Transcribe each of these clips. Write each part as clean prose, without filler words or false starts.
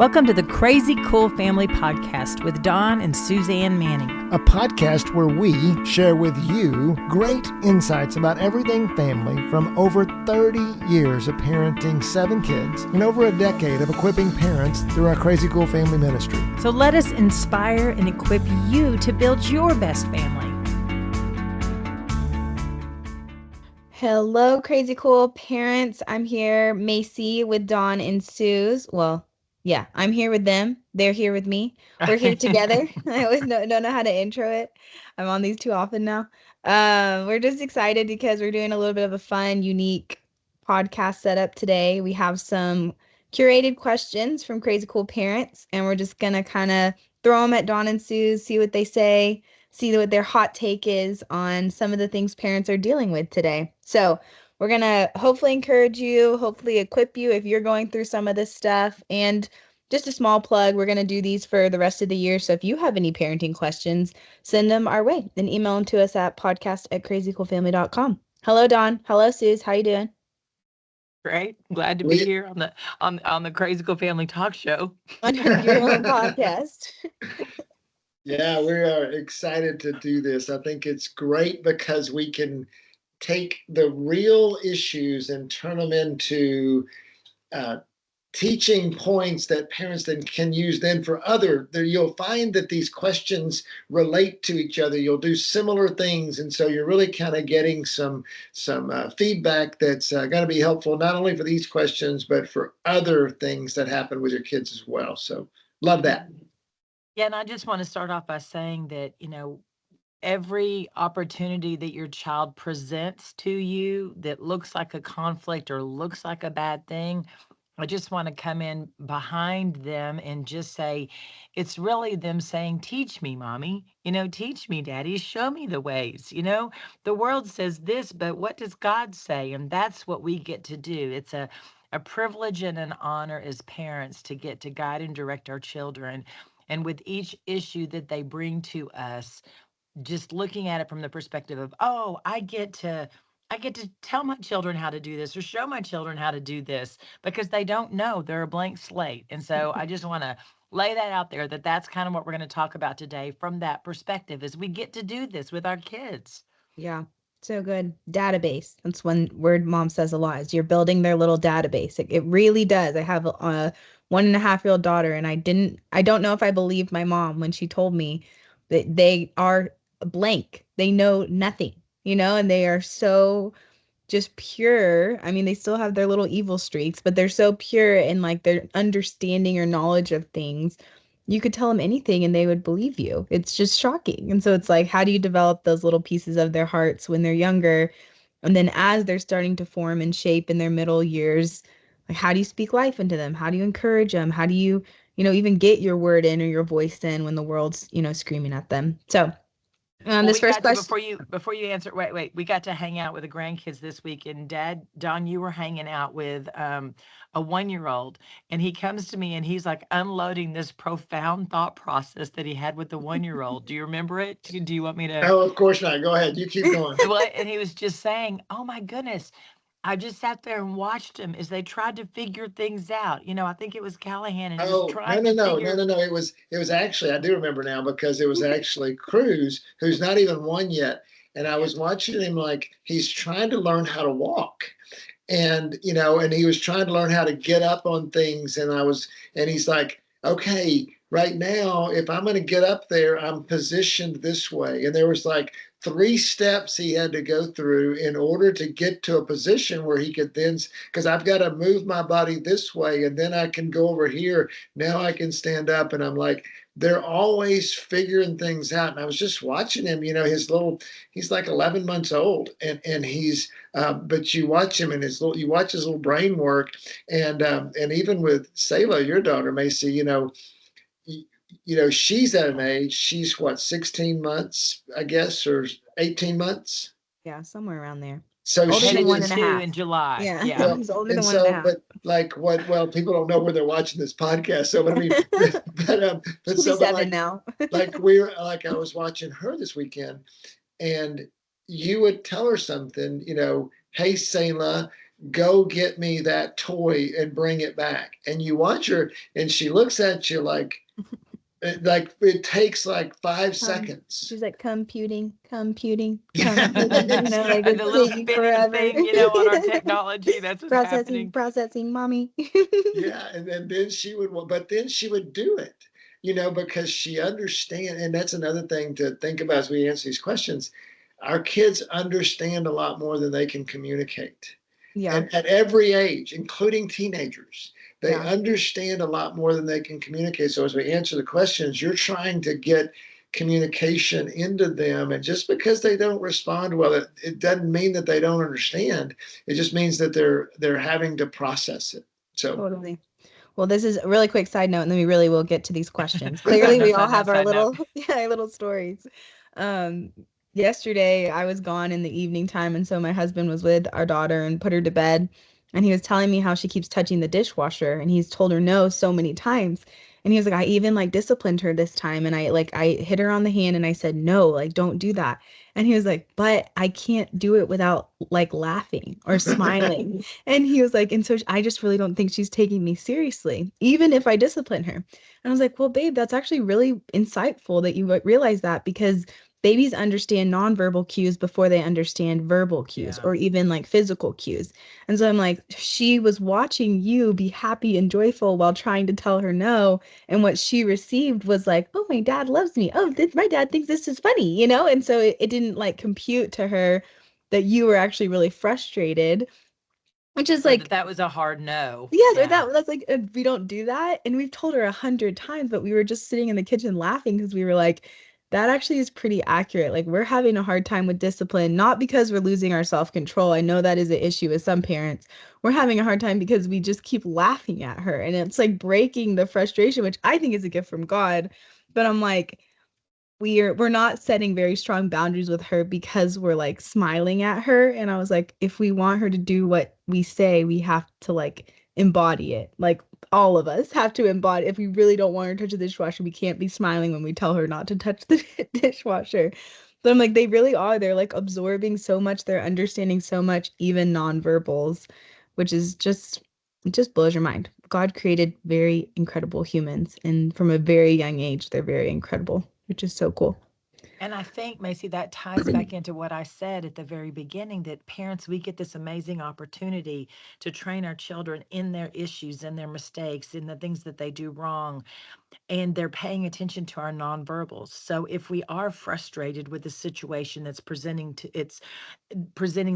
Welcome to the Crazy Cool Family Podcast with Don and Suzanne Manning. A podcast where we share with you great insights about everything family from over 30 years of parenting 7 kids and over a decade of equipping parents through our Crazy Cool Family ministry. So let us inspire and equip you to build your best family. Hello, Crazy Cool parents. I'm here, Macy, with Don and Suz. Well, yeah, I'm here with them. They're here with me. We're here together. I always don't know how to intro it. I'm on these too often now. We're just excited because we're doing a little bit of a fun, unique podcast setup today. We have some curated questions from Crazy Cool parents, and we're just going to kind of throw them at Don and Suz, see what they say, see what their hot take is on some of the things parents are dealing with today. So we're going to hopefully encourage you, hopefully equip you if you're going through some of this stuff. And just a small plug, we're going to do these for the rest of the year. So if you have any parenting questions, send them our way and email them to us at podcast@crazycoolfamily.com. Hello, Don. Hello, Suz. How you doing? Great. Glad to be here on the Crazy Cool Family Talk Show. On your own podcast. Yeah, we are excited to do this. I think it's great because we can take the real issues and turn them into teaching points that parents then can use then for you'll find that these questions relate to each other. You'll do similar things. And so you're really kind of getting some feedback that's going to be helpful, not only for these questions, but for other things that happen with your kids as well. So love that. Yeah, and I just want to start off by saying that, every opportunity that your child presents to you that looks like a conflict or looks like a bad thing, I just want to come in behind them and just say, it's really them saying, teach me, mommy, teach me, daddy, show me the ways, the world says this, but what does God say? And that's what we get to do. It's a privilege and an honor as parents to get to guide and direct our children. And with each issue that they bring to us, just looking at it from the perspective of, I get to tell my children how to do this or show my children how to do this because they don't know. They're a blank slate. And so I just want to lay that out there that's kind of what we're going to talk about today from that perspective is we get to do this with our kids. Yeah, so good. Database. That's one word mom says a lot is you're building their little database. It really does. I have a 1.5-year-old daughter, and I don't know if I believed my mom when she told me that they are blank. They know nothing, and they are so just pure. I mean, they still have their little evil streaks, but they're so pure in like their understanding or knowledge of things. You could tell them anything and they would believe you. It's just shocking. And so it's like, how do you develop those little pieces of their hearts when they're younger? And then as they're starting to form and shape in their middle years, like how do you speak life into them? How do you encourage them? How do you, even get your word in or your voice in when the world's, screaming at them? So this first question. Before you answer, wait, we got to hang out with the grandkids this week, and Don, you were hanging out with a 1-year-old, and he comes to me and he's like unloading this profound thought process that he had with the 1-year-old. Do you remember it? Do you want me to? Oh, of course not. Go ahead. You keep going. And he was just saying, oh my goodness, I just sat there and watched him as they tried to figure things out. I think it was Callahan, and he was trying to figure. No. It was actually, I do remember now because it was actually Cruz, who's not even 1 yet. And I was watching him like he's trying to learn how to walk. And, and he was trying to learn how to get up on things. And he's like, okay, right now, if I'm going to get up there, I'm positioned this way. And there was like 3 steps he had to go through in order to get to a position where he could then, because I've got to move my body this way and then I can go over here. Now I can stand up. And I'm like, they're always figuring things out. And I was just watching him, he's like 11 months old and he's, but you watch him and you watch his little brain work. And even with Selah, your daughter, Macy, she's at an age, she's 16 months, I guess, or 18 months. Yeah, somewhere around there. So older than 1.5 in July. Yeah. Well, he's older than 1.5. But like people don't know where they're watching this podcast. So I mean, but so 7 now. I was watching her this weekend, and you would tell her something, hey, Selah, go get me that toy and bring it back. And you watch her and she looks at you like it takes like 5 seconds. She's like computing, computing, like The it's little taking spinning forever. thing, on our technology, that's what's Processing, happening. processing, mommy. Yeah, and then she would, but then she would do it, because she understand, and that's another thing to think about as we answer these questions. Our kids understand a lot more than they can communicate. Yeah. And at every age, including teenagers, they Yeah. understand a lot more than they can communicate. So as we answer the questions, you're trying to get communication into them. And just because they don't respond well, it doesn't mean that they don't understand. It just means that they're having to process it. So Totally. Well, this is a really quick side note, and then we really will get to these questions. Side Clearly, note, we all side note, have our side note. little stories. Um, Yesterday, I was gone in the evening time, and so my husband was with our daughter and put her to bed, and he was telling me how she keeps touching the dishwasher, and he's told her no so many times. And he was like, I even like disciplined her this time, and I hit her on the hand, and I said, no, like don't do that. And he was like, but I can't do it without like laughing or smiling. And he was like, and so I just really don't think she's taking me seriously, even if I discipline her. And I was like, well, babe, that's actually really insightful that you realize that, because babies understand nonverbal cues before they understand verbal cues Yeah. or even like physical cues. And so I'm like, she was watching you be happy and joyful while trying to tell her no. And what she received was like, oh, my dad loves me. Oh, my dad thinks this is funny, And so it didn't like compute to her that you were actually really frustrated, which is Or like, that was a hard no. yes, or Yeah. that's like we don't do that. And we've told her 100 times, but we were just sitting in the kitchen laughing because we were like, that actually is pretty accurate. Like we're having a hard time with discipline, not because we're losing our self-control. I know that is an issue with some parents. We're having a hard time because we just keep laughing at her. And it's like breaking the frustration, which I think is a gift from God. But I'm like, we're not setting very strong boundaries with her because we're like smiling at her. And I was like, if we want her to do what we say, we have to like embody it. Like all of us have to embody. If we really don't want her to touch the dishwasher, we can't be smiling when we tell her not to touch the dishwasher. But I'm like, they really are. They're like absorbing so much, they're understanding so much, even nonverbals, which is just, it just blows your mind. God created very incredible humans, and from a very young age, they're very incredible, which is so cool. And I think, Macy, that ties back into what I said at the very beginning, that parents, we get this amazing opportunity to train our children in their issues, in their mistakes, in the things that they do wrong, and they're paying attention to our nonverbals. So if we are frustrated with the situation that's presenting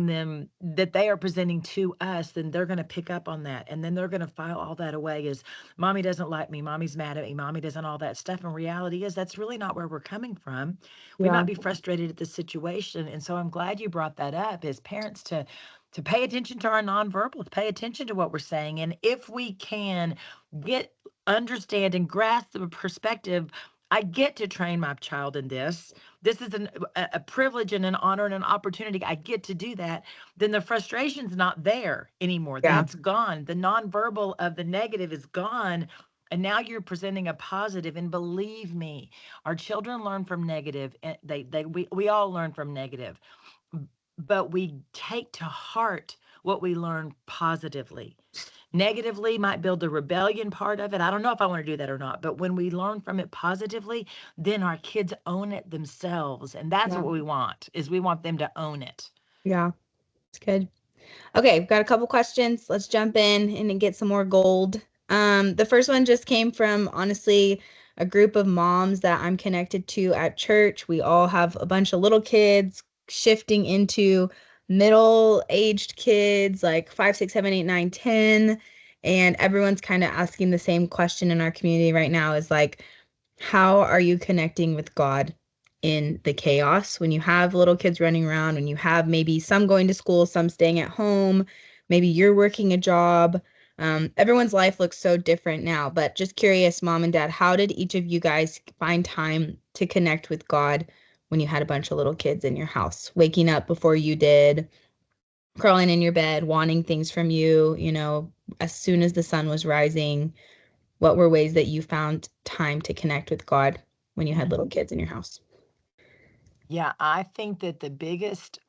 them, that they are presenting to us, then they're going to pick up on that. And then they're going to file all that away as mommy doesn't like me, mommy's mad at me, mommy doesn't, all that stuff. And reality is that's really not where we're coming from. We Yeah. might be frustrated at the situation. And so I'm glad you brought that up as parents to pay attention to our nonverbals, pay attention to what we're saying. And if we can understand and grasp the perspective, I get to train my child in this. This is a privilege and an honor and an opportunity. I get to do that. Then the frustration's not there anymore. Yeah. That's gone. The nonverbal of the negative is gone. And now you're presenting a positive. And believe me, our children learn from negative. And we all learn from negative, but we take to heart what we learn positively. Negatively might build the rebellion part of it. I don't know if I want to do that or not, but when we learn from it positively, then our kids own it themselves. And that's Yeah. what we want, is we want them to own it. Yeah. It's good. Okay, we've got a couple questions. Let's jump in and then get some more gold. The first one just came from, honestly, a group of moms that I'm connected to at church. We all have a bunch of little kids shifting into middle-aged kids, like 5, 6, 7, 8, 9, 10. And everyone's kind of asking the same question in our community right now, is like, how are you connecting with God in the chaos when you have little kids running around, when you have maybe some going to school, some staying at home, maybe you're working a job? Everyone's life looks so different now, but just curious, mom and dad, how did each of you guys find time to connect with God when you had a bunch of little kids in your house, waking up before you did, crawling in your bed, wanting things from you, as soon as the sun was rising? What were ways that you found time to connect with God when you had little kids in your house? Yeah, I think that the biggest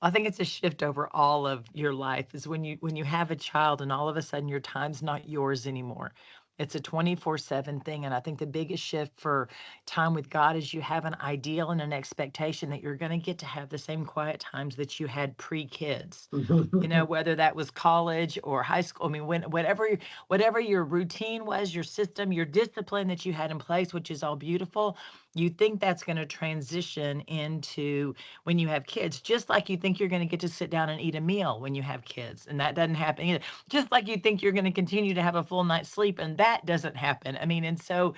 I think it's a shift over all of your life is when you have a child and all of a sudden your time's not yours anymore. It's a 24/7 thing. And I think the biggest shift for time with God is you have an ideal and an expectation that you're going to get to have the same quiet times that you had pre-kids. You know, whether that was college or high school. I mean, whatever your routine was, your system, your discipline that you had in place, which is all beautiful, you think that's going to transition into when you have kids, just like you think you're going to get to sit down and eat a meal when you have kids, and that doesn't happen either. Just like you think you're going to continue to have a full night's sleep, and that doesn't happen. I mean, and so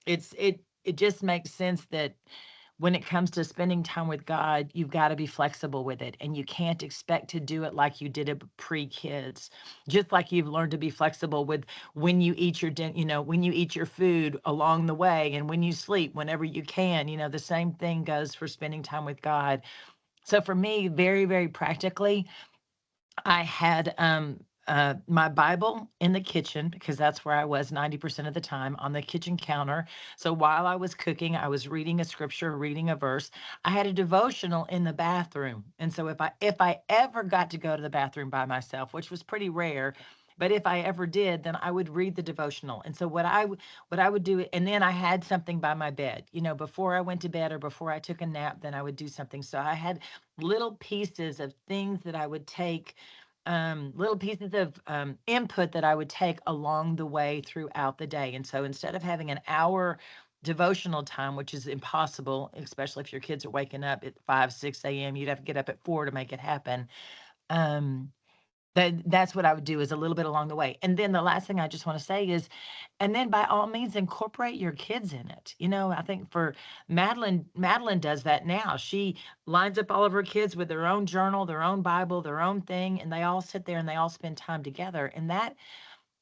it just makes sense that when it comes to spending time with God, you've got to be flexible with it. And you can't expect to do it like you did it pre-kids. Just like you've learned to be flexible with when you eat your when you eat your food along the way and when you sleep, whenever you can, the same thing goes for spending time with God. So for me, very, very practically, I had my Bible in the kitchen because that's where I was 90% of the time on the kitchen counter. So while I was cooking, I was reading a scripture, reading a verse. I had a devotional in the bathroom. And so if I ever got to go to the bathroom by myself, which was pretty rare, but if I ever did, then I would read the devotional. And so what I would do, and then I had something by my bed, before I went to bed or before I took a nap, then I would do something. So I had little pieces of things that I would take, little pieces of input that I would take along the way throughout the day. And so instead of having an hour devotional time, which is impossible, especially if your kids are waking up at 5, 6 a.m., you'd have to get up at 4 to make it happen. Um, that's what I would do is a little bit along the way. And then the last thing I just want to say is, and then by all means incorporate your kids in it. I think for Madeline does that now. She lines up all of her kids with their own journal, their own Bible, their own thing, and they all sit there and they all spend time together. And that,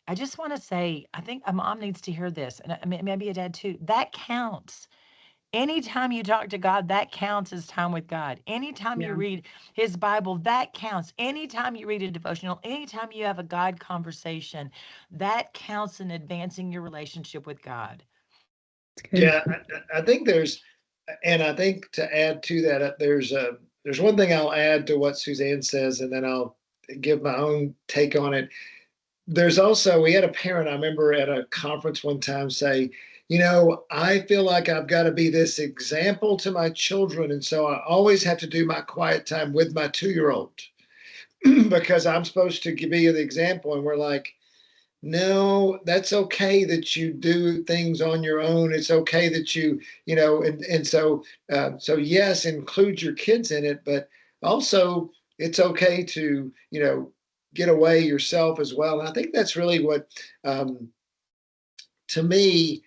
I just want to say, I think a mom needs to hear this, and maybe a dad too. That counts. Anytime you talk to God, that counts as time with God. Anytime you Yeah. read his Bible, that counts. Anytime you read a devotional, anytime you have a God conversation, that counts in advancing your relationship with God. It's good. Yeah, I think and I think to add to that, there's one thing I'll add to what Suzanne says, and then I'll give my own take on it. There's also, we had a parent, I remember at a conference one time say, I feel like I've got to be this example to my children. And so I always have to do my quiet time with my 2-year-old because I'm supposed to be the example. And we're like, no, that's okay that you do things on your own. It's okay that and so yes, include your kids in it, but also it's okay to, get away yourself as well. And I think that's really what, to me,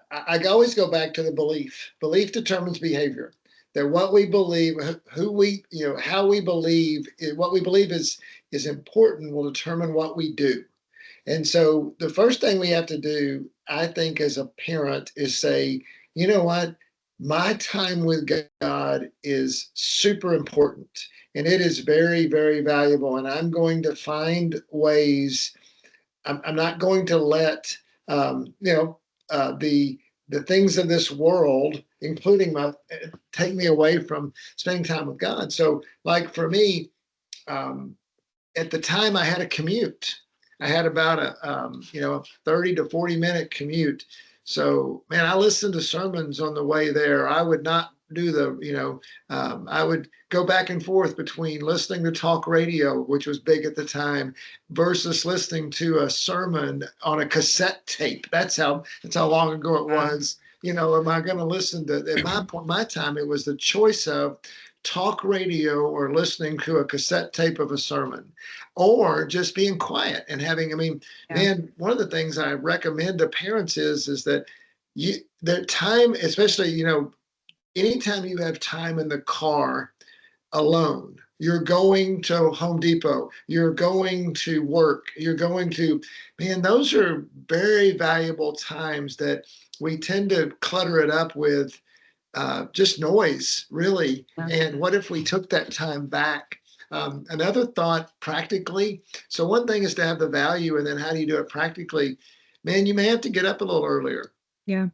I always go back to the belief. Belief determines behavior. That what we believe, who we, how we believe, what we believe is important will determine what we do. And so the first thing we have to do, I think, as a parent is say, you know what? My time with God is super important and it is very, very valuable. And I'm going to find ways. I'm not going to let, the things of this world, including take me away from spending time with God. So, like for me, um, at the time I had a commute. I had about a 30 to 40-minute commute. So man, I listened to sermons on the way there. I would not do I would go back and forth between listening to talk radio, which was big at the time, versus listening to a sermon on a cassette tape. That's how long ago it was. Am I going to listen to, at my time, it was the choice of talk radio or listening to a cassette tape of a sermon or just being quiet and having, Yeah. man, one of the things I recommend to parents is that their time, especially, anytime you have time in the car alone, you're going to Home Depot, you're going to work, man, those are very valuable times that we tend to clutter it up with just noise, really. Yeah. And what if we took that time back? Another thought practically. So, one thing is to have the value, and then how do you do it practically? Man, you may have to get up a little earlier. Yeah.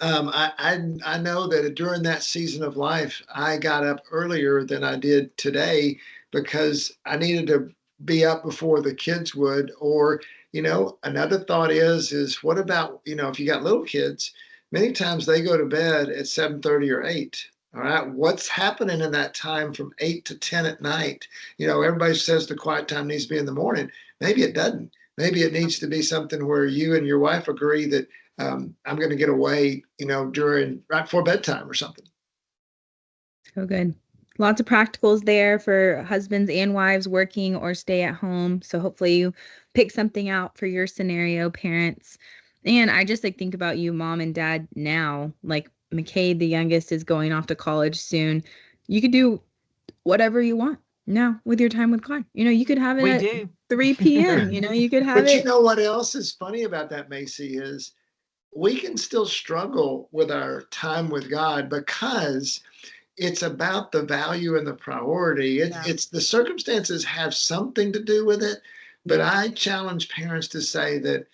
I know that during that season of life, I got up earlier than I did today because I needed to be up before the kids would. Or, another thought is what about, if you got little kids, many times they go to bed at 7:30 or 8. All right. What's happening in that time from 8 to 10 at night? Everybody says the quiet time needs to be in the morning. Maybe it doesn't. Maybe it needs to be something where you and your wife agree that I'm going to get away, during right before bedtime or something. So good. Lots of practicals there for husbands and wives working or stay at home. So hopefully you pick something out for your scenario, parents. And I just think about you, mom and dad now. Like McCade, the youngest, is going off to college soon. You could do whatever you want now with your time with God. You could have it We at do. 3 p.m. You could have But it. you know what else is funny about that, Macy, is we can still struggle with our time with God because it's about the value and the priority. It's the circumstances have something to do with it, but I challenge parents to say that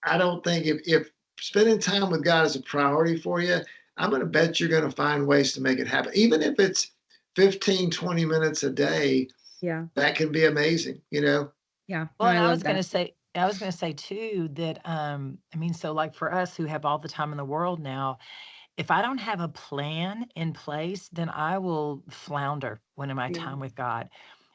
I don't think if spending time with God is a priority for you, I'm going to bet you're going to find ways to make it happen. Even if it's 15, 20 minutes a day, Yeah. that can be amazing, Yeah. No, Well, and I I love was going that. to say, too that, I mean, so like for us who have all the time in the world now, if I don't have a plan in place, then I will flounder when in my Yeah. time with God.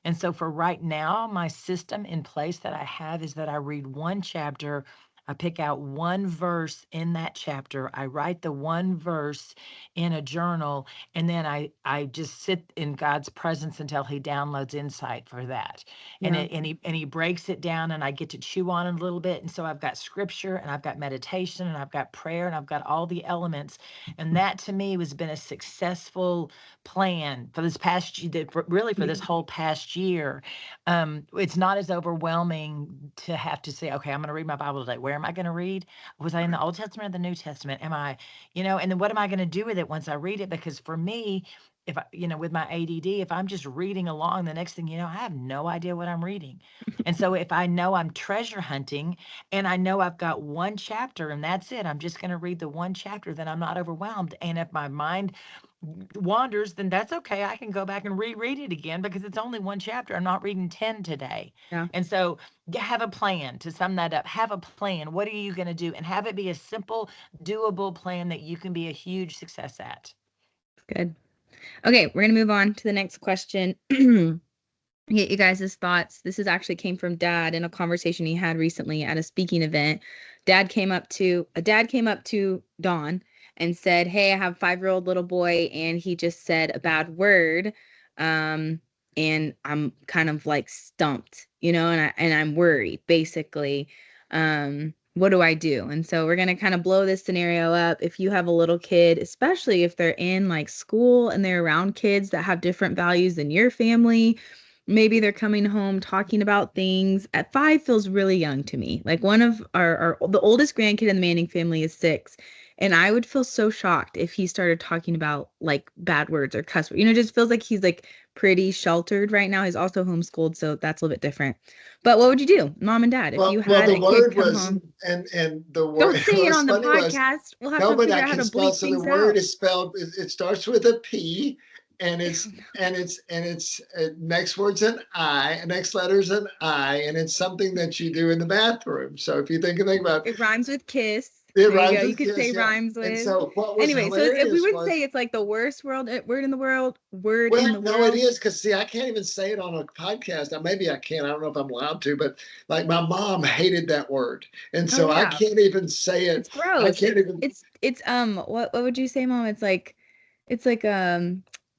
And so for right now, my system in place that I have is that I read one chapter, I pick out one verse in that chapter, I write the one verse in a journal, and then I just sit in God's presence until he downloads insight for that. And Yeah. he breaks it down and I get to chew on it a little bit. And so I've got scripture and I've got meditation and I've got prayer and I've got all the elements, and that to me has been a successful plan for this past year, really for this whole past year. It's not as overwhelming to have to say, okay, I'm going to read my Bible today. Where am I going to read? Was I in the Old Testament or the New Testament? Am I, and then what am I going to do with it once I read it? Because for me, if I, with my ADD, if I'm just reading along, the next thing you know, I have no idea what I'm reading. And so if I know I'm treasure hunting and I know I've got one chapter and that's it, I'm just going to read the one chapter, then I'm not overwhelmed. And if my mind wanders, then that's okay. I can go back and reread it again because it's only one chapter. I'm not reading 10 today. Yeah. And so have a plan. To sum that up, have a plan. What are you going to do? And have it be a simple, doable plan that you can be a huge success at. Good. Okay, we're going to move on to the next question. Get you guys' thoughts. This is actually came from Dad in a conversation he had recently at a speaking event. Dad came up to Don and said, "Hey, I have a 5-year-old little boy, and he just said a bad word, um, and I'm kind of like stumped, and I'm worried, basically. What do I do?" And so we're gonna kind of blow this scenario up. If you have a little kid, especially if they're in like school and they're around kids that have different values than your family. Maybe they're coming home talking about things. At 5 feels really young to me. Like one of the oldest grandkid in the Manning family is 6. And I would feel so shocked if he started talking about like bad words or cuss words. It just feels like he's like pretty sheltered right now. He's also homeschooled, so that's a little bit different. But what would you do, mom and dad, if you Well, had the a kid word come was, home? and the word, Don't say it what's on the funny was, podcast. We'll have no, to but figure I out how can to spell. bleep So the things word out. is spelled. It starts with a P, and it's next word's an I, and next letter's an I, and it's something that you do in the bathroom. So if you think about It rhymes with kiss. it, There you go. rhymes You with could say kiss, yeah. rhymes And with. so what was Anyway, so if we hilarious would was, say it's like the worst word in the world, well, no, it is, because see, I can't even say it on a podcast. Maybe I can. I don't know if I'm allowed to, but like my mom hated that word, and Oh so I yeah, can't even say it. it's I gross. can't even. It's what would you say, mom? It's like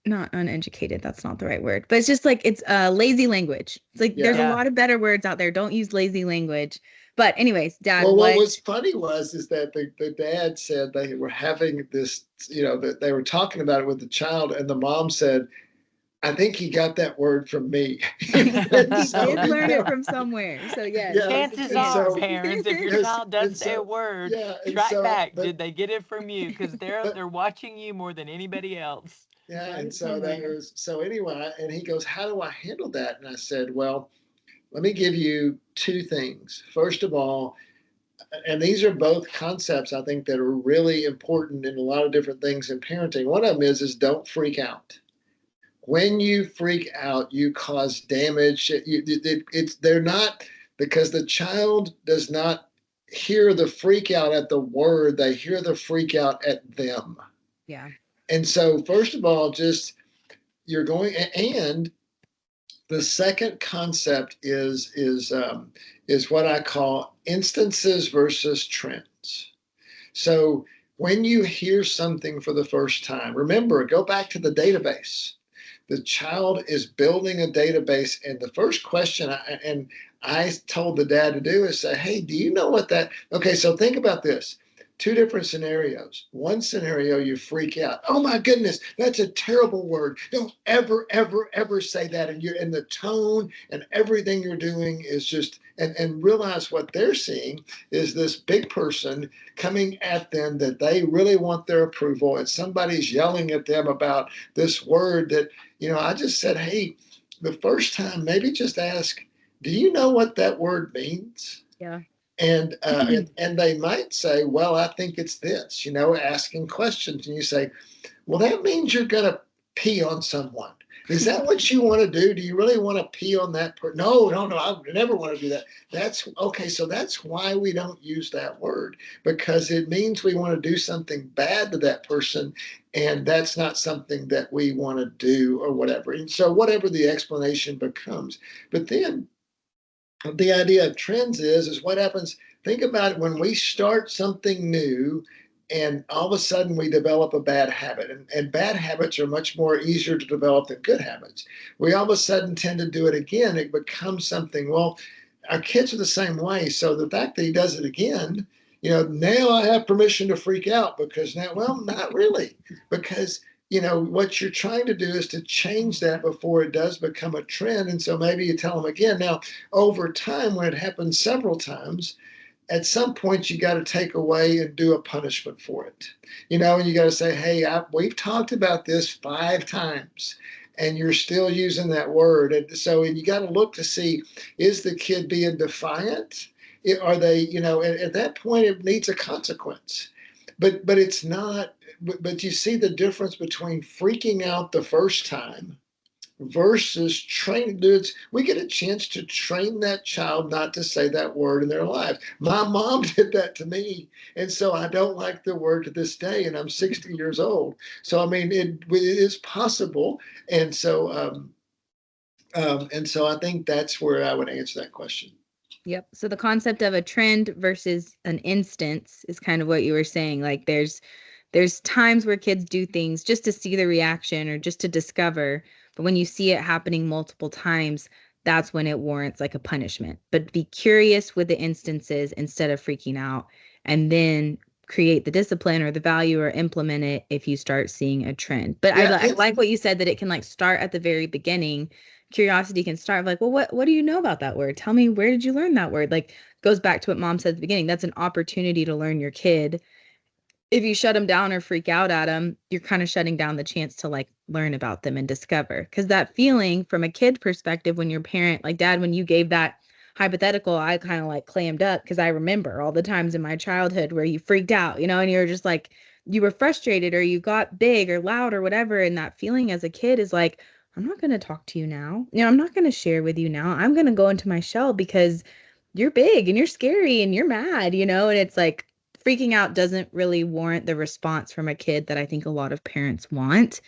not uneducated. That's not the right word, but it's just like it's lazy language. It's like there's Yeah. a Yeah. lot of better words out there. Don't use lazy language. But anyways, Dad, Well, what what? was funny is that the dad said they were having this, that they were talking about it with the child, and the mom said, "I think he got that word from me." And He so, did learn it from somewhere. So yes, yeah, there's a Chances and are, chance. so parents, if your yes, child does and say a so word, yeah, and track so back. Did they get it from you? Because they're but they're watching you more than anybody else. yeah, That and is so that hilarious. was so anyway. And he goes, "How do I handle that?" And I said, "Well, let me give you two things. First of all, and these are both concepts I think that are really important in a lot of different things in parenting. One of them is don't freak out. When you freak out, you cause damage. They're not, because the child does not hear the freak out at the word, they hear the freak out at them. Yeah. And so, first of all, just you're going, and the second concept is what I call instances versus trends. So when you hear something for the first time, remember, go back to the database. The child is building a database, and the first question I told the dad to do is say, "Hey, do you know what that?" Okay, so think about this. Two different scenarios. One scenario, you freak out. Oh my goodness, that's a terrible word. Don't ever, ever, ever say that. And you're in the tone and everything you're doing is just, and realize what they're seeing is this big person coming at them that they really want their approval. And somebody's yelling at them about this word that, I just said, hey, the first time, maybe just ask, do you know what that word means? Yeah. And they might say, well, I think it's this, asking questions. And you say, well, that means you're going to pee on someone. Is that what you want to do? Do you really want to pee on that person? No, no, no, I would never want to do that. That's okay. So that's why we don't use that word, because it means we want to do something bad to that person. And that's not something that we want to do or whatever. And so whatever the explanation becomes. But then the idea of trends is what happens. Think about it when we start something new and all of a sudden we develop a bad habit, and bad habits are much more easier to develop than good habits. We all of a sudden tend to do it again. It becomes something. Well, our kids are the same way. So the fact that he does it again, now I have permission to freak out, because now, well, not really, because what you're trying to do is to change that before it does become a trend. And so maybe you tell them again. Now, over time, when it happens several times, at some point you got to take away and do a punishment for it, and you got to say, hey, we've talked about this 5 times and you're still using that word. And so you got to look to see, is the kid being defiant? Are they, at that point it needs a consequence, but it's not. But you see the difference between freaking out the first time versus training dudes. We get a chance to train that child not to say that word in their lives. My mom did that to me, and so I don't like the word to this day, and I'm 60 years old. So I mean, it is possible. And so I think that's where I would answer that question. Yep. So the concept of a trend versus an instance is kind of what you were saying. Like there's times where kids do things just to see the reaction or just to discover, but when you see it happening multiple times, that's when it warrants like a punishment. But be curious with the instances instead of freaking out, and then create the discipline or the value or implement it if you start seeing a trend. But Yeah, I like what you said, that it can like start at the very beginning. Curiosity can start like, well, what do you know about that word? Tell me, where did you learn that word? Like, goes back to what mom said at the beginning. That's an opportunity to learn your kid. If you shut them down or freak out at them, you're kind of shutting down the chance to like learn about them and discover. Because that feeling from a kid perspective, when your parent, like dad, when you gave that hypothetical, I kind of like clammed up, because I remember all the times in my childhood where you freaked out, and you're just like, you were frustrated or you got big or loud or whatever. And that feeling as a kid is like, I'm not going to talk to you now. I'm not going to share with you now. I'm going to go into my shell because you're big and you're scary and you're mad, and it's like, freaking out doesn't really warrant the response from a kid that I think a lot of parents want.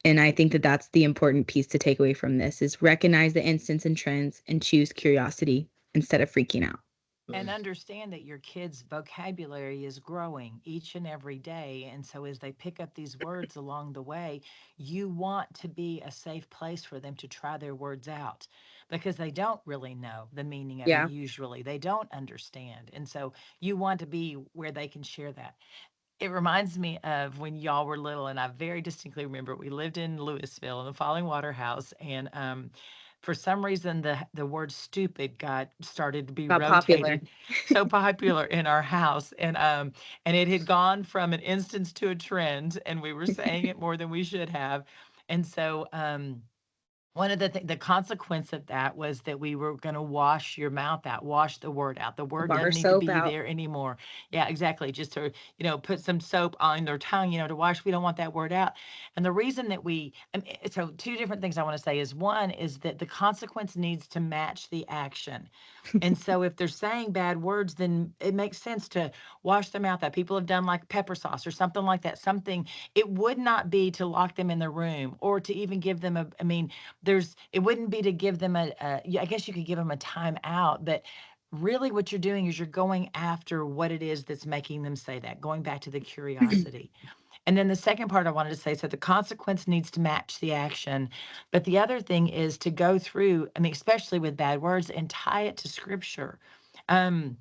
And I think that that's the important piece to take away from this, is recognize the instance and trends and choose curiosity instead of freaking out. And understand that your kids' vocabulary is growing each and every day. And so, as they pick up these words along the way, you want to be a safe place for them to try their words out, because they don't really know the meaning of it Yeah. usually. They don't understand. And so, you want to be where they can share that. It reminds me of when y'all were little, and I very distinctly remember we lived in Louisville in the Falling Water House, and for some reason the word "stupid" got started to be Got popular. rotated, so popular in our house, and it had gone from an instance to a trend, and we were saying it more than we should have, and so one of the consequence of that was that we were going to wash your mouth out, wash the word out. The word Bar doesn't need to soap be out. there anymore. Yeah, exactly. Just to, put some soap on their tongue, to wash. We don't want that word out. And the reason that so two different things I want to say is, one is that the consequence needs to match the action. And so if they're saying bad words, then it makes sense to wash their mouth out. People have done like pepper sauce or something like that. Something, it would not be to lock them in the room or to even give them it wouldn't be to give them yeah, I guess you could give them a time out, but really what you're doing is you're going after what it is that's making them say that, going back to the curiosity. And then the second part I wanted to say, so the consequence needs to match the action. But the other thing is to go through, especially with bad words, and tie it to scripture. Um,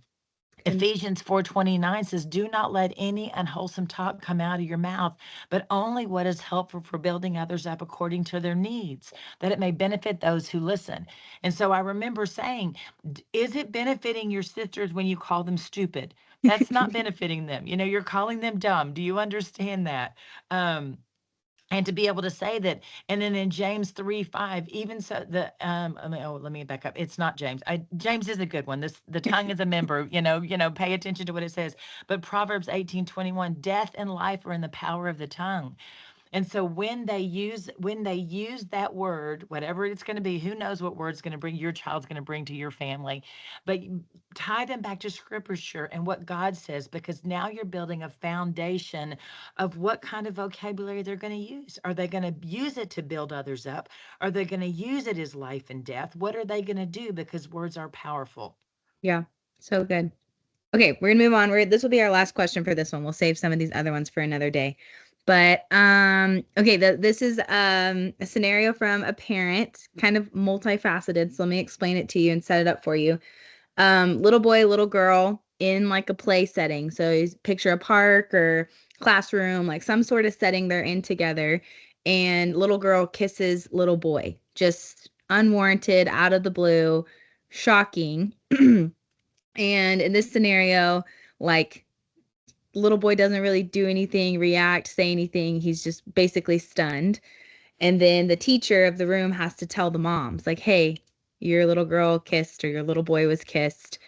And Ephesians 4:29 says, "Do not let any unwholesome talk come out of your mouth, but only what is helpful for building others up according to their needs, that it may benefit those who listen." And so I remember saying, is it benefiting your sisters when you call them stupid? That's not benefiting them. You're calling them dumb. Do you understand that? Um, and to be able to say that, and then in James 3:5, even so let me back up. It's not James. James is a good one. The tongue is a member, pay attention to what it says. But Proverbs 18:21, death and life are in the power of the tongue. And so when they use that word, whatever it's going to be, who knows what word's going to bring your child's going to bring to your family, but tie them back to scripture and what God says, because now you're building a foundation of what kind of vocabulary they're going to use. Are they going to use it to build others up? Are they going to use it as life and death? What are they going to do? Because words are powerful. yeah, so good. Okay, we're gonna move on. This will be our last question for this one. We'll save some of these other ones for another day. But okay, this is a scenario from a parent, kind of multifaceted. So let me explain it to you and set it up for you. Little boy, little girl in like a play setting. So you picture a park or classroom, like some sort of setting they're in together. And little girl kisses little boy, just unwarranted, out of the blue, shocking. And in this scenario, like little boy doesn't really do anything, react, say anything. He's just basically stunned. And then the teacher of the room has to tell the moms, like, hey, your little girl kissed or your little boy was kissed.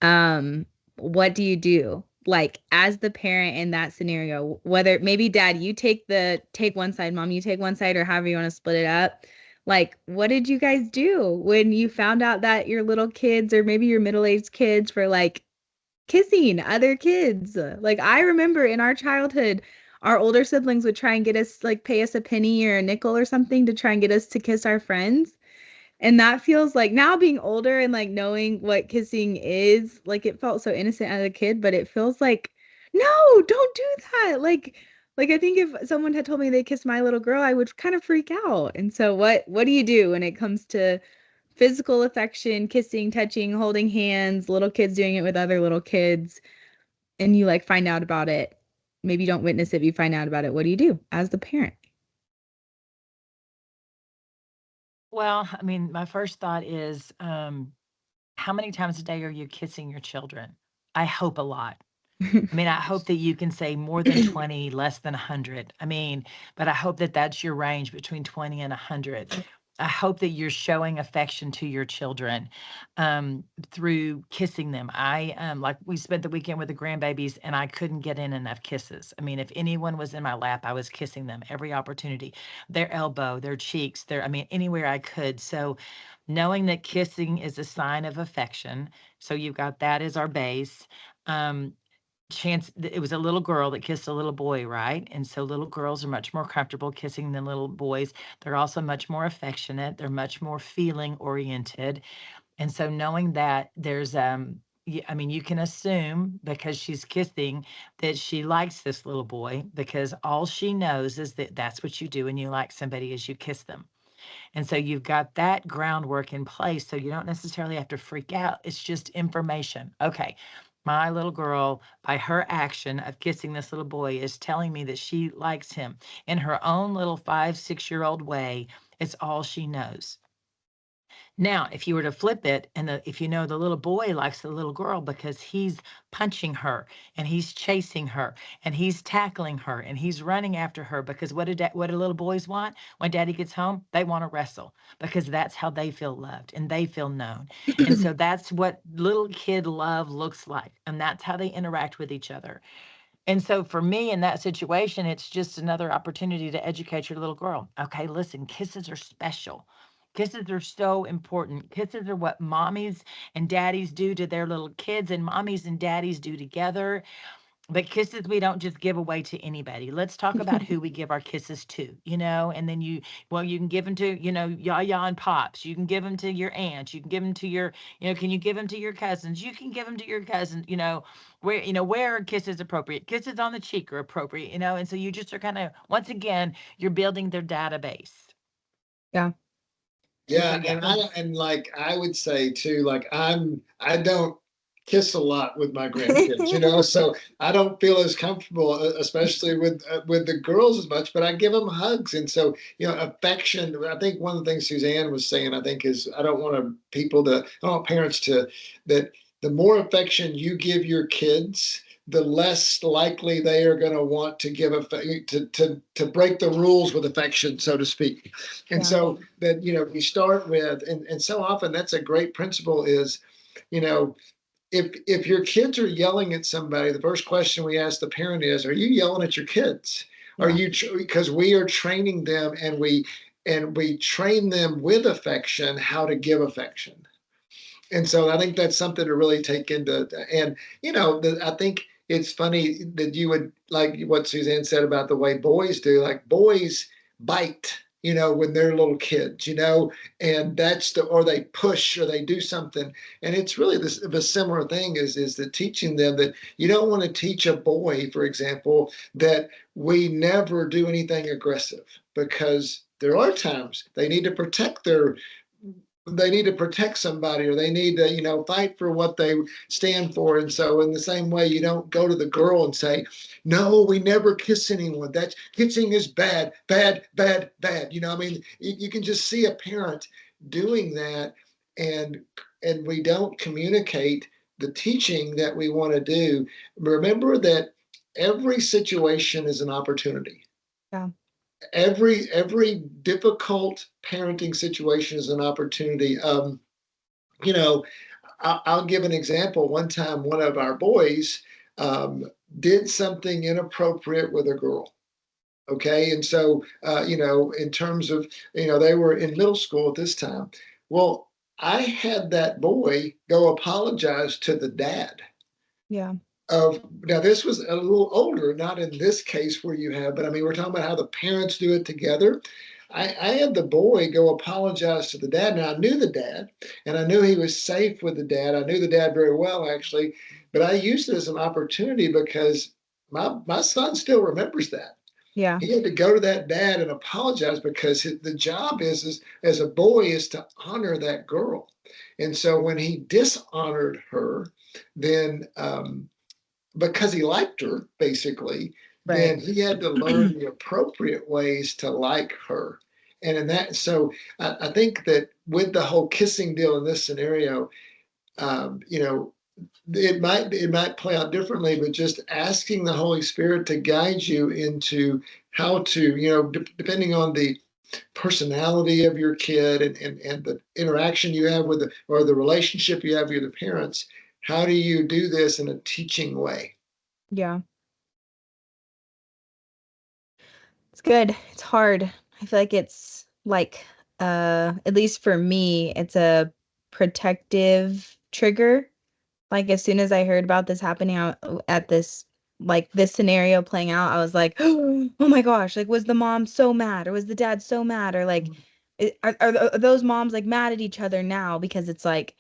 Um, what do you do? Like as the parent in that scenario, whether maybe dad, you take one side, mom, you take one side, or however you want to split it up. Like, what did you guys do when you found out that your little kids or maybe your middle-aged kids were like kissing other kids? Like I remember in our childhood, our older siblings would try and get us like pay us a penny or a nickel or something to try and get us to kiss our friends. And that feels like now being older and like knowing what kissing is, like it felt so innocent as a kid, but it feels like, no, don't do that. Like I think if someone had told me they kissed my little girl, I would kind of freak out. And so what do you do when it comes to physical affection, kissing, touching, holding hands, little kids doing it with other little kids, and you like find out about it? Maybe you don't witness it, but you find out about it. What do you do as the parent? Well, my first thought is, how many times a day are you kissing your children? I hope a lot. I hope that you can say more than 20, less than 100. But I hope that that's your range between 20 and 100. I hope that you're showing affection to your children through kissing them. Like we spent the weekend with the grandbabies and I couldn't get in enough kisses. If anyone was in my lap, I was kissing them every opportunity, their elbow, their cheeks, anywhere I could. So knowing that kissing is a sign of affection. So you've got that as our base. Um, it was a little girl that kissed a little boy, right? And so little girls are much more comfortable kissing than little boys. They're also much more affectionate. They're much more feeling oriented. And so knowing that there's you can assume because she's kissing that she likes this little boy, because all she knows is that that's what you do when you like somebody, is you kiss them. And so you've got that groundwork in place. So you don't necessarily have to freak out. It's just information. Okay. My little girl, by her action of kissing this little boy, is telling me that she likes him in her own little 5, 6-year-old way. It's all she knows. Now, if you were to flip it, and if you know the little boy likes the little girl because he's punching her and he's chasing her and he's tackling her and he's running after her, because what do little boys want when daddy gets home? They want to wrestle, because that's how they feel loved and they feel known. And so that's what little kid love looks like, and that's how they interact with each other. And so for me in that situation, it's just another opportunity to educate your little girl. Okay, listen, kisses are special. Kisses are so important. Kisses are what mommies and daddies do to their little kids, and mommies and daddies do together. But kisses we don't just give away to anybody. Let's talk about who we give our kisses to, and then you can give them to, Yaya and Pops. You can give them to your aunts. You can give them to your, can you give them to your cousins? You can give them to your cousins, where are kisses appropriate? Kisses on the cheek are appropriate, and so you just are kind of, once again, you're building their database. Yeah. Yeah, and like I would say too, like I don't kiss a lot with my grandkids, so I don't feel as comfortable, especially with the girls as much. But I give them hugs, and so affection. I think one of the things Suzanne was saying, I think, is I don't want parents to that the more affection you give your kids, the less likely they are going to want to give to break the rules with affection, so to speak. And so that we start with, and so often that's a great principle is, if your kids are yelling at somebody, the first question we ask the parent is, are you yelling at your kids? Are you, because we are training them, and we train them with affection how to give affection. And so I think that's something to really take into, and I think it's funny that you would like what Suzanne said about the way boys do. Like boys bite, when they're little kids, and or they push or they do something. And it's really the similar thing is the teaching them that you don't want to teach a boy, for example, that we never do anything aggressive, because there are times they need to protect somebody, or they need to fight for what they stand for. And so in the same way, you don't go to the girl and say, no, we never kiss anyone, that's kissing is bad, bad, bad, bad. I mean, you can just see a parent doing that, and we don't communicate the teaching that we want to do. Remember that every situation is an opportunity. Yeah. Every difficult parenting situation is an opportunity. You know, I'll give an example. One time, one of our boys did something inappropriate with a girl. Okay, and so in terms of they were in middle school at this time. Well, I had that boy go apologize to the dad. Yeah. Now this was a little older, not in this case where you have, but I mean, we're talking about how the parents do it together. I had the boy go apologize to the dad. Now I knew the dad, and I knew he was safe with the dad. I knew the dad very well, actually, but I used it as an opportunity because my son still remembers that. Yeah. He had to go to that dad and apologize, because the job is as a boy is to honor that girl. And so when he dishonored her, then because he liked her, basically, then he had to learn the appropriate ways to like her. And in that, so I think that with the whole kissing deal in this scenario, it might play out differently, but just asking the Holy Spirit to guide you into how to, depending on the personality of your kid, and the interaction you have with or the relationship you have with the parents, how do you do this in a teaching way? Yeah. It's good. It's hard. I feel like it's like at least for me, it's a protective trigger. Like as soon as I heard about this happening out at this like this scenario playing out, I was like, oh my gosh, like was the mom so mad, or was the dad so mad, or like are those moms like mad at each other now? Because it's like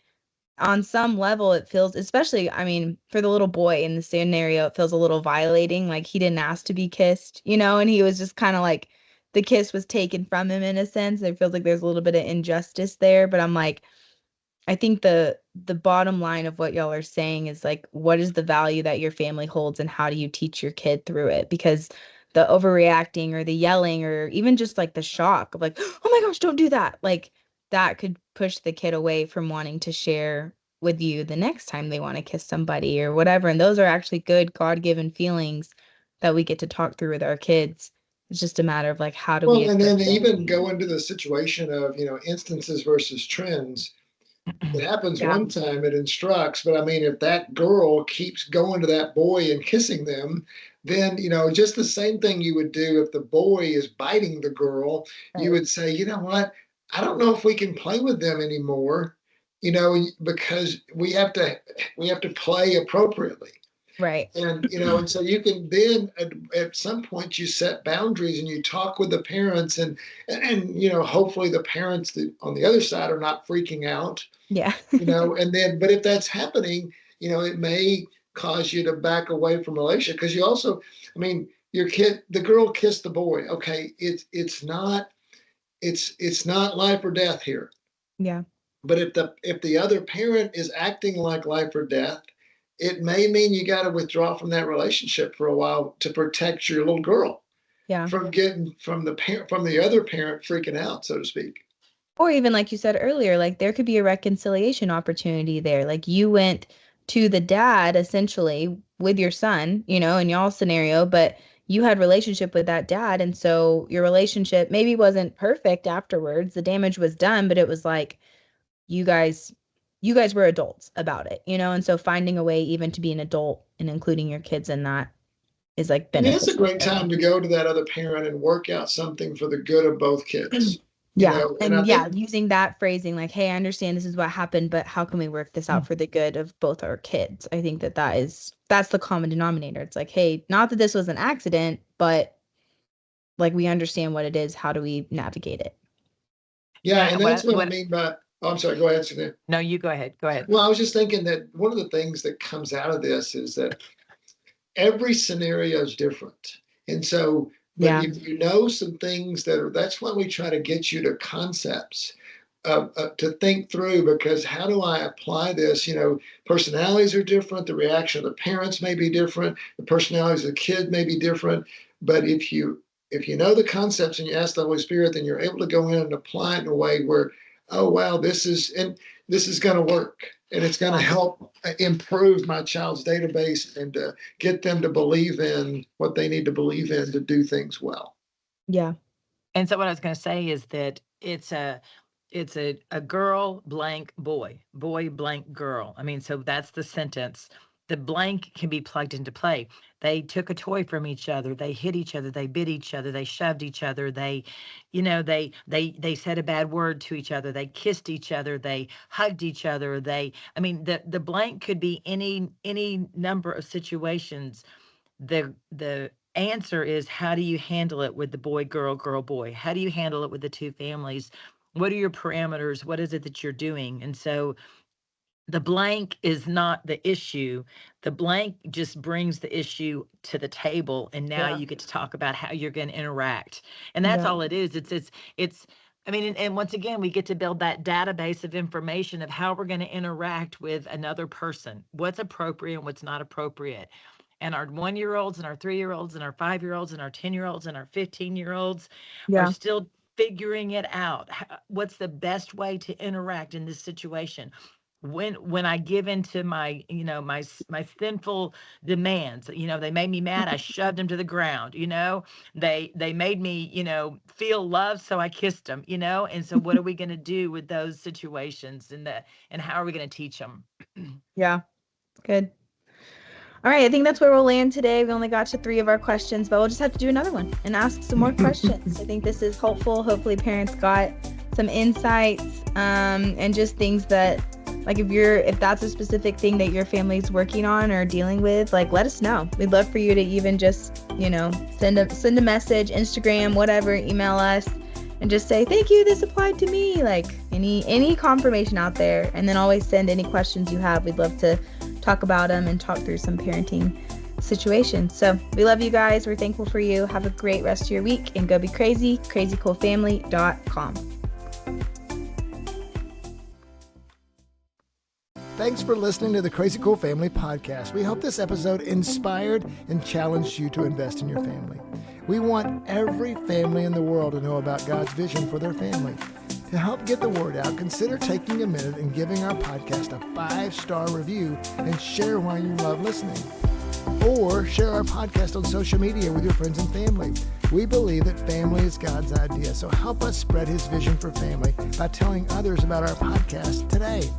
on some level it feels, especially I mean for the little boy in the scenario, it feels a little violating, like he didn't ask to be kissed, and he was just kind of like the kiss was taken from him in a sense. It feels like there's a little bit of injustice there, but I'm like, I think the bottom line of what y'all are saying is like, what is the value that your family holds, and how do you teach your kid through it? Because the overreacting or the yelling or even just like the shock of like, oh my gosh, don't do that, like that could push the kid away from wanting to share with you the next time they want to kiss somebody or whatever. And those are actually good God-given feelings that we get to talk through with our kids. It's just a matter of like, how do we Well, and then equip them? even go into the situation of, instances versus trends. It happens Yeah. one time, it instructs, but I mean, if that girl keeps going to that boy and kissing them, then, just the same thing you would do if the boy is biting the girl, you Right. would say, you know what? I don't know if we can play with them anymore, because we have to play appropriately. Right. And so you can then at some point you set boundaries and you talk with the parents and hopefully the parents on the other side are not freaking out, Yeah. and then, but if that's happening, it may cause you to back away from a relationship because you also, I mean, the girl kissed the boy. Okay. It's not life or death here. Yeah. But if the other parent is acting like life or death, it may mean you got to withdraw from that relationship for a while to protect your little girl Yeah. from getting from the other parent freaking out, so to speak. Or even like you said earlier, like there could be a reconciliation opportunity there. Like you went to the dad essentially with your son, in y'all scenario, but you had relationship with that dad. And so your relationship maybe wasn't perfect afterwards. The damage was done, but it was like you guys were adults about it, and so finding a way even to be an adult and including your kids in that is like And it's a beneficial. great time to go to that other parent and work out something for the good of both kids. Yeah. And I And yeah, think, using that phrasing like, hey, I understand this is what happened, but how can we work this out for the good of both our kids? I think that's the common denominator. It's like, hey, not that this was an accident, but like we understand what it is. How do we navigate it? yeah, and that's what I what mean by, oh, I'm sorry, go ahead, Suzanne. no, you go ahead. Go ahead. Well, I was just thinking that one of the things that comes out of this is that every scenario is different. And so, but Yeah. if some things that's why we try to get you to concepts to think through, because how do I apply this? Personalities are different. The reaction of the parents may be different. The personalities of the kid may be different. But if you know the concepts and you ask the Holy Spirit, then you're able to go in and apply it in a way where, oh wow, this is going to work, and it's going to help improve my child's database and get them to believe in what they need to believe in to do things well. Yeah. And so what I was going to say is that it's a girl blank boy blank girl. I mean, so that's the sentence. The blank can be plugged into play. They took a toy from each other. They hit each other. They bit each other. They shoved each other. They said a bad word to each other. They kissed each other. They hugged each other. The blank could be any number of situations. The answer is, how do you handle it with the boy, girl, girl, boy? How do you handle it with the two families? What are your parameters? What is it that you're doing? And so the blank is not the issue. The blank just brings the issue to the table. And now you get to talk about how you're going to interact. And that's Yeah. all it is. I mean, and once again, we get to build that database of information of how we're going to interact with another person, what's appropriate and what's not appropriate. And our 1-year-olds and our 3-year-olds and our 5-year-olds and our 10-year-olds and our 15-year-olds are Yeah. still figuring it out. What's the best way to interact in this situation? When I give into my, my sinful demands, they made me mad, I shoved them to the ground, they made me, feel love, so I kissed them, and so what are we going to do with those situations, and how are we going to teach them? Yeah. Good. All right, I think that's where we'll land today. We only got to 3 of our questions, but we'll just have to do another one and ask some more questions. I think this is helpful. Hopefully parents got some insights and just things that, like, if that's a specific thing that your family's working on or dealing with, like, let us know. We'd love for you to even just, send a message, Instagram, whatever, email us, and just say, thank you, this applied to me. Like, any confirmation out there. And then always send any questions you have. We'd love to talk about them and talk through some parenting situations. So we love you guys. We're thankful for you. Have a great rest of your week, and go be crazy, crazycoolfamily.com. Thanks for listening to the Crazy Cool Family podcast. We hope this episode inspired and challenged you to invest in your family. We want every family in the world to know about God's vision for their family. To help get the word out, consider taking a minute and giving our podcast a 5-star review and share why you love listening. Or share our podcast on social media with your friends and family. We believe that family is God's idea, so help us spread His vision for family by telling others about our podcast today.